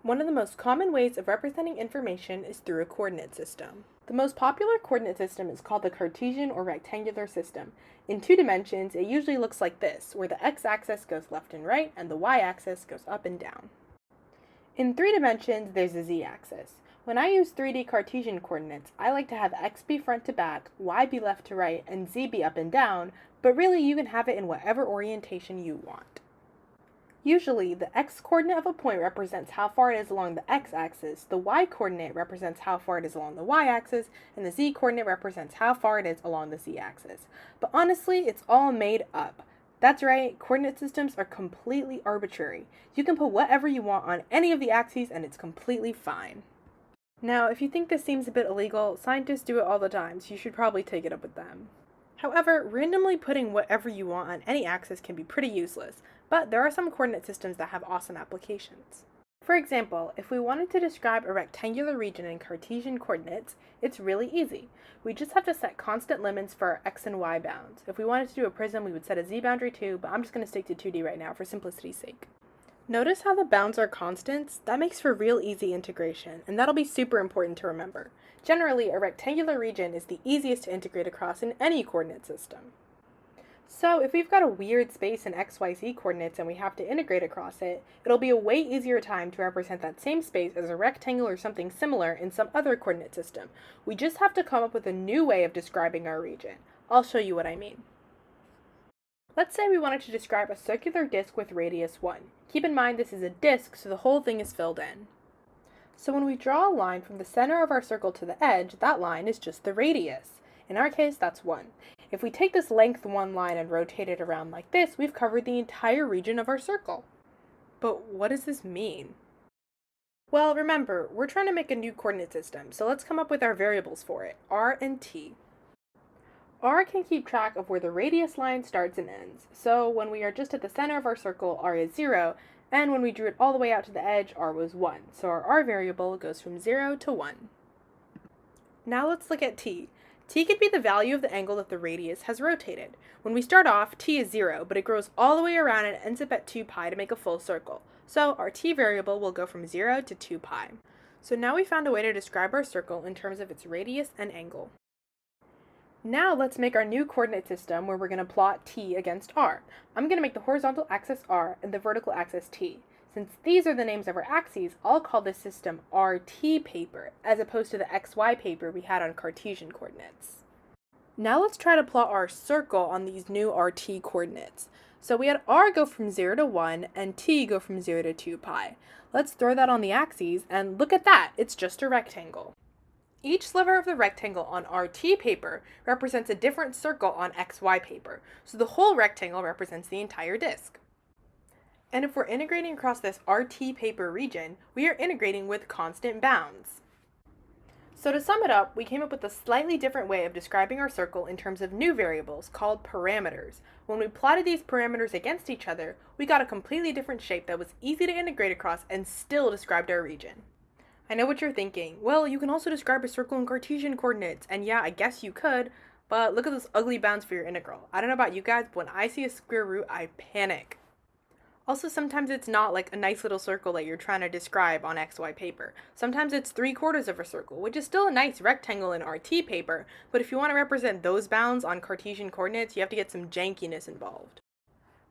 One of the most common ways of representing information is through a coordinate system. The most popular coordinate system is called the Cartesian or rectangular system. In 2 dimensions, it usually looks like this, where the x-axis goes left and right and the y-axis goes up and down. In 3 dimensions, there's a z-axis. When I use 3D Cartesian coordinates, I like to have x be front to back, y be left to right, and z be up and down, but really you can have it in whatever orientation you want. Usually, the x-coordinate of a point represents how far it is along the x-axis, the y-coordinate represents how far it is along the y-axis, and the z-coordinate represents how far it is along the z-axis. But honestly, it's all made up. That's right, coordinate systems are completely arbitrary. You can put whatever you want on any of the axes and it's completely fine. Now, if you think this seems a bit illegal, scientists do it all the time, so you should probably take it up with them. However, randomly putting whatever you want on any axis can be pretty useless, but there are some coordinate systems that have awesome applications. For example, if we wanted to describe a rectangular region in Cartesian coordinates, it's really easy. We just have to set constant limits for our x and y bounds. If we wanted to do a prism, we would set a z boundary too, but I'm just going to stick to 2D right now for simplicity's sake. Notice how the bounds are constants? That makes for real easy integration, and that'll be super important to remember. Generally, a rectangular region is the easiest to integrate across in any coordinate system. So if we've got a weird space in x, y, z coordinates and we have to integrate across it, it'll be a way easier time to represent that same space as a rectangle or something similar in some other coordinate system. We just have to come up with a new way of describing our region. I'll show you what I mean. Let's say we wanted to describe a circular disk with radius 1. Keep in mind this is a disk, so the whole thing is filled in. So when we draw a line from the center of our circle to the edge, that line is just the radius. In our case, that's 1. If we take this length 1 line and rotate it around like this, we've covered the entire region of our circle. But what does this mean? Well, remember, we're trying to make a new coordinate system, so let's come up with our variables for it, r and t. R can keep track of where the radius line starts and ends, so when we are just at the center of our circle, r is 0, and when we drew it all the way out to the edge, r was 1, so our r variable goes from 0 to 1. Now let's look at t. T could be the value of the angle that the radius has rotated. When we start off, t is 0, but it grows all the way around and ends up at 2 pi to make a full circle. So our t variable will go from 0 to 2 pi. So now we found a way to describe our circle in terms of its radius and angle. Now let's make our new coordinate system where we're going to plot t against r. I'm going to make the horizontal axis r and the vertical axis t. Since these are the names of our axes, I'll call this system RT paper, as opposed to the XY paper we had on Cartesian coordinates. Now let's try to plot our circle on these new RT coordinates. So we had r go from 0 to 1 and t go from 0 to 2 pi. Let's throw that on the axes and look at that, it's just a rectangle. Each sliver of the rectangle on RT paper represents a different circle on XY paper, so the whole rectangle represents the entire disk. And if we're integrating across this RT paper region, we are integrating with constant bounds. So to sum it up, we came up with a slightly different way of describing our circle in terms of new variables called parameters. When we plotted these parameters against each other, we got a completely different shape that was easy to integrate across and still described our region. I know what you're thinking. Well, you can also describe a circle in Cartesian coordinates, and yeah, I guess you could, but look at those ugly bounds for your integral. I don't know about you guys, but when I see a square root, I panic. Also, sometimes it's not like a nice little circle that you're trying to describe on XY paper. Sometimes it's 3/4 of a circle, which is still a nice rectangle in RT paper, but if you want to represent those bounds on Cartesian coordinates, you have to get some jankiness involved.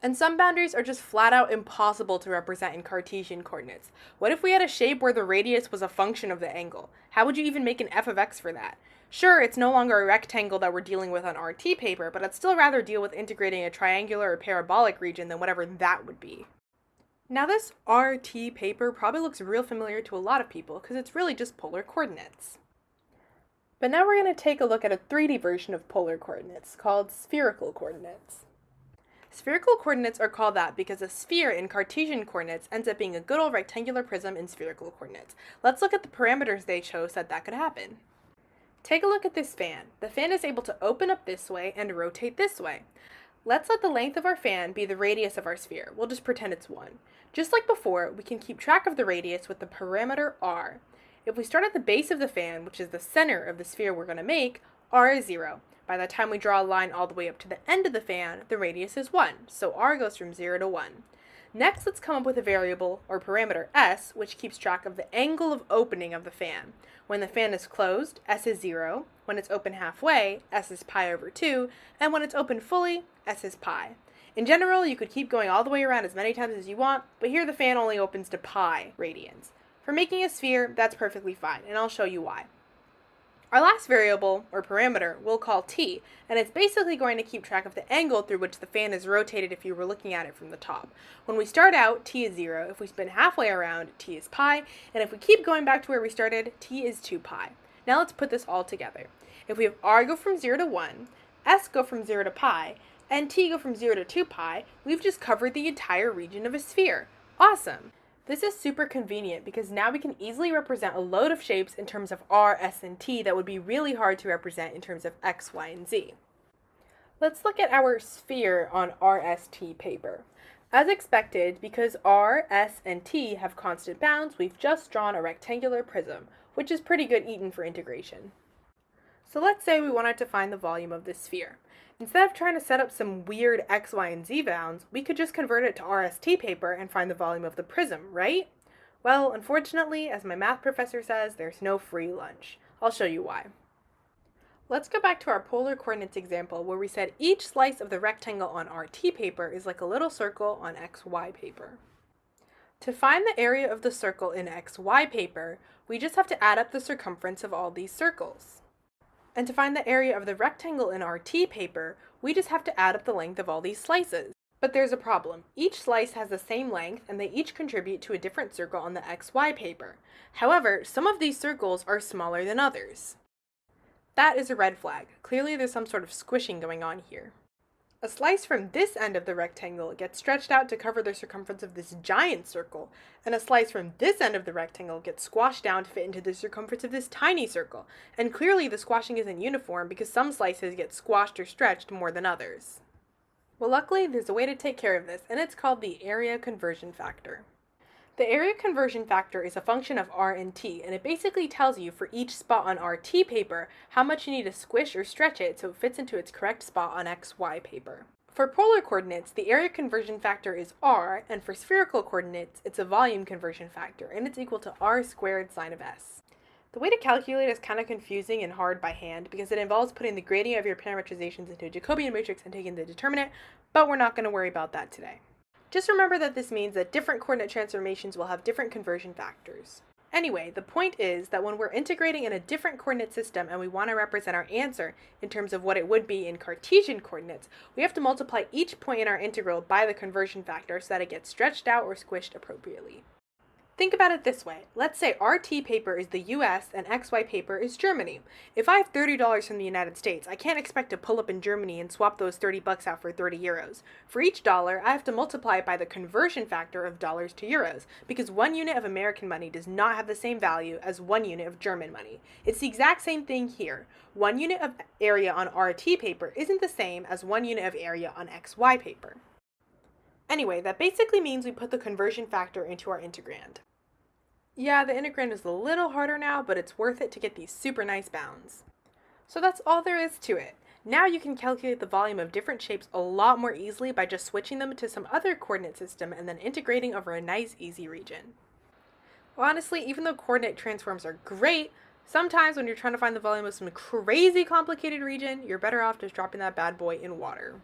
And some boundaries are just flat out impossible to represent in Cartesian coordinates. What if we had a shape where the radius was a function of the angle? How would you even make an f of x for that? Sure, it's no longer a rectangle that we're dealing with on RT paper, but I'd still rather deal with integrating a triangular or parabolic region than whatever that would be. Now this RT paper probably looks real familiar to a lot of people because it's really just polar coordinates. But now we're going to take a look at a 3D version of polar coordinates called spherical coordinates. Spherical coordinates are called that because a sphere in Cartesian coordinates ends up being a good old rectangular prism in spherical coordinates. Let's look at the parameters they chose that could happen. Take a look at this fan. The fan is able to open up this way and rotate this way. Let's let the length of our fan be the radius of our sphere. We'll just pretend it's 1. Just like before, we can keep track of the radius with the parameter r. If we start at the base of the fan, which is the center of the sphere we're going to make, r is 0. By the time we draw a line all the way up to the end of the fan, the radius is 1, so r goes from 0 to 1. Next, let's come up with a variable or parameter s, which keeps track of the angle of opening of the fan. When the fan is closed, s is 0. When it's open halfway, s is pi over 2. And when it's open fully, s is pi. In general, you could keep going all the way around as many times as you want, but here the fan only opens to pi radians. For making a sphere, that's perfectly fine, and I'll show you why. Our last variable, or parameter, we'll call t, and it's basically going to keep track of the angle through which the fan is rotated if you were looking at it from the top. When we start out, t is 0. If we spin halfway around, t is pi, and if we keep going back to where we started, t is 2 pi. Now let's put this all together. If we have r go from 0 to 1, s go from 0 to pi, and t go from 0 to 2 pi, we've just covered the entire region of a sphere. Awesome! This is super convenient because now we can easily represent a load of shapes in terms of r, s, and t that would be really hard to represent in terms of x, y, and z. Let's look at our sphere on RST paper. As expected, because r, s, and t have constant bounds, we've just drawn a rectangular prism, which is pretty good eaten for integration. So let's say we wanted to find the volume of this sphere. Instead of trying to set up some weird x, y, and z bounds, we could just convert it to RST paper and find the volume of the prism, right? Well, unfortunately, as my math professor says, there's no free lunch. I'll show you why. Let's go back to our polar coordinates example where we said each slice of the rectangle on RT paper is like a little circle on XY paper. To find the area of the circle in XY paper, we just have to add up the circumference of all these circles. And to find the area of the rectangle in RT paper, we just have to add up the length of all these slices. But there's a problem. Each slice has the same length and they each contribute to a different circle on the XY paper. However, some of these circles are smaller than others. That is a red flag. Clearly there's some sort of squishing going on here. A slice from this end of the rectangle gets stretched out to cover the circumference of this giant circle, and a slice from this end of the rectangle gets squashed down to fit into the circumference of this tiny circle. And clearly the squashing isn't uniform because some slices get squashed or stretched more than others. Well, luckily there's a way to take care of this, and it's called the area conversion factor. The area conversion factor is a function of r and t, and it basically tells you for each spot on RT paper how much you need to squish or stretch it so it fits into its correct spot on XY paper. For polar coordinates, the area conversion factor is r, and for spherical coordinates, it's a volume conversion factor, and it's equal to r squared sine of s. The way to calculate is kind of confusing and hard by hand because it involves putting the gradient of your parametrizations into a Jacobian matrix and taking the determinant, but we're not going to worry about that today. Just remember that this means that different coordinate transformations will have different conversion factors. Anyway, the point is that when we're integrating in a different coordinate system and we want to represent our answer in terms of what it would be in Cartesian coordinates, we have to multiply each point in our integral by the conversion factor so that it gets stretched out or squished appropriately. Think about it this way. Let's say RT paper is the US and XY paper is Germany. If I have $30 from the United States, I can't expect to pull up in Germany and swap those 30 bucks out for 30 euros. For each dollar, I have to multiply it by the conversion factor of dollars to euros, because 1 unit of American money does not have the same value as 1 unit of German money. It's the exact same thing here. 1 unit of area on RT paper isn't the same as 1 unit of area on XY paper. Anyway, that basically means we put the conversion factor into our integrand. Yeah, the integrand is a little harder now, but it's worth it to get these super nice bounds. So that's all there is to it. Now you can calculate the volume of different shapes a lot more easily by just switching them to some other coordinate system and then integrating over a nice, easy region. Honestly, even though coordinate transforms are great, sometimes when you're trying to find the volume of some crazy complicated region, you're better off just dropping that bad boy in water.